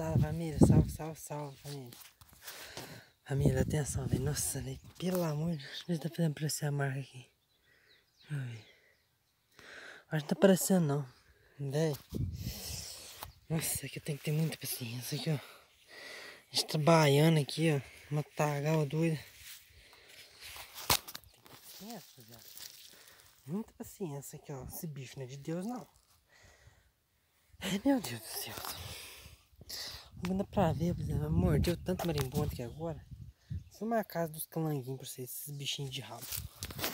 salve família, salve, salve, salve família. Família, atenção, velho. Nossa, velho, pelo amor de Deus, tá fazendo aparecer a marca aqui. Deixa eu ver. Acho que não tá aparecendo não, velho. Nossa, aqui tem que ter muita paciência aqui, ó. A gente trabalhando aqui, ó. Uma tagal doida. Tem paciência, velho. Muita paciência aqui, ó. Esse bicho não é de Deus, não. Ai, meu Deus do céu. Não dá pra ver, rapaziada. Mordeu tanto marimbondo aqui agora. Filma a casa dos calanguinhos pra vocês, esses bichinhos de rabo.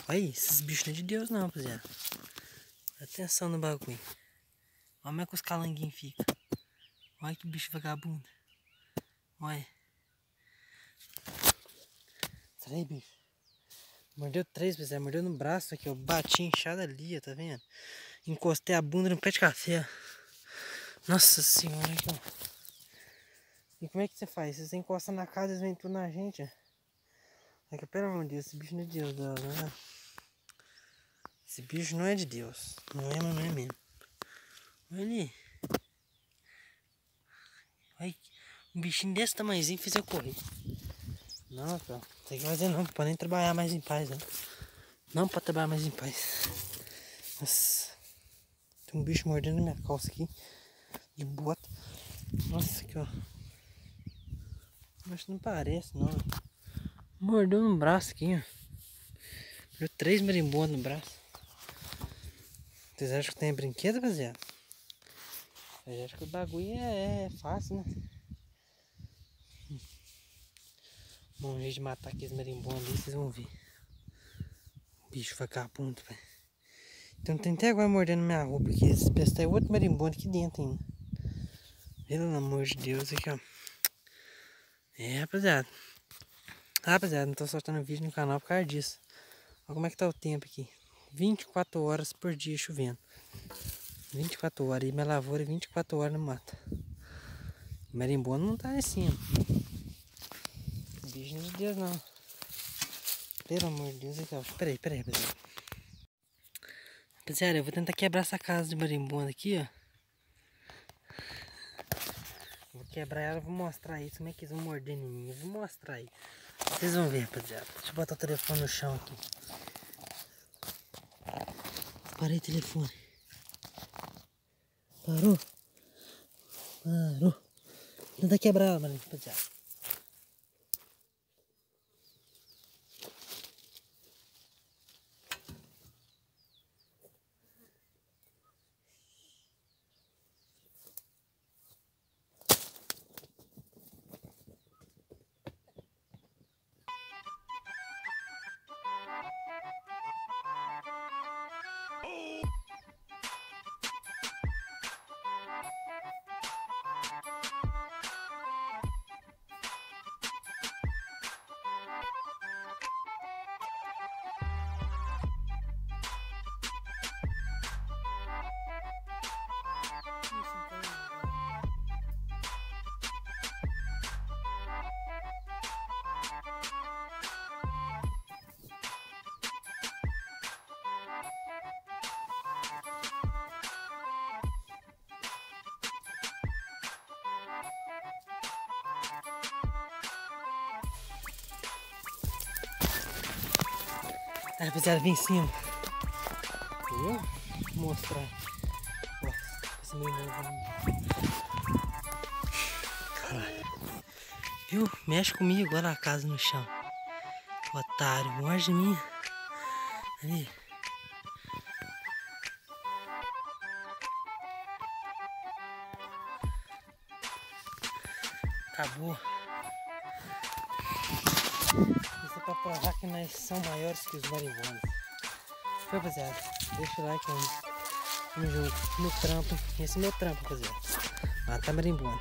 Olha aí, esses bichos não é de Deus, não, rapaziada. Atenção no bagulho. Olha como é que os calanguinhos ficam. Olha que bicho vagabundo. Olha. Sai aí, bicho. Mordeu 3, rapaziada. Mordeu no braço aqui, ó. Bati inchado ali, ó, tá vendo? Encostei a bunda no pé de café. Nossa senhora, aqui, ó. E como é que você faz? Você encosta na casa, eles vêm tudo na gente, ó. É que, pelo amor de Deus, esse bicho não é de Deus, não é? Esse bicho não é de Deus. Não é, mas não é mesmo. Olha ali. Olha, um bichinho desse tamanhozinho fez eu correr. Não, pô, tem que fazer não. Não pode nem trabalhar mais em paz, não. Não pode trabalhar mais em paz. Nossa. Tem um bicho mordendo minha calça aqui. De bota. Nossa, aqui, ó. Mas não parece, não. Mordeu no braço aqui, ó. Deu 3 marimbondas no braço. Vocês acham que tem brinquedo, rapaziada? Vocês acham que o bagulho é fácil, né? Bom jeito de matar aqueles marimbondos ali, vocês vão ver. Bicho vagabundo, velho. Então tem até agora mordendo minha roupa aqui. Esse peste é outro marimbondo aqui dentro ainda. Pelo amor de Deus, aqui, ó. É, rapaziada. Rapaziada, não tô soltando vídeo no canal por causa disso. Olha como é que tá o tempo aqui. 24 horas por dia chovendo. 24 horas. E minha lavoura 24 horas no mato. O marimbondo não tá assim, ó. Bicho não é de Deus, não. Pelo amor de Deus, aqui, ó. Peraí, rapaziada. Rapaziada, eu vou tentar quebrar essa casa de marimbondo aqui, ó. Vou quebrar ela e vou mostrar isso. Como é que eles vão morder em mim? Eu vou mostrar aí. Vocês vão ver, rapaziada. Deixa eu botar o telefone no chão aqui. Parei o telefone. Parou? Parou. Vou tentar quebrar ela, mano, rapaziada. Aí, rapaziada, vem em cima. Viu? Vou mostrar. Nossa, esse meio caralho. Viu? Mexe comigo, olha a casa no chão. Otário, morde minha. Ali. Acabou. Isso é pra provar que nós somos maiores que os marimbondos. Rapaziada, deixa o like aí. Tamo junto. No trampo. Esse é meu trampo, rapaziada. Matar marimbondo.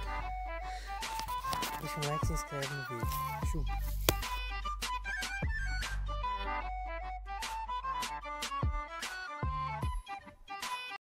Deixa o like e se inscreve no vídeo. Show.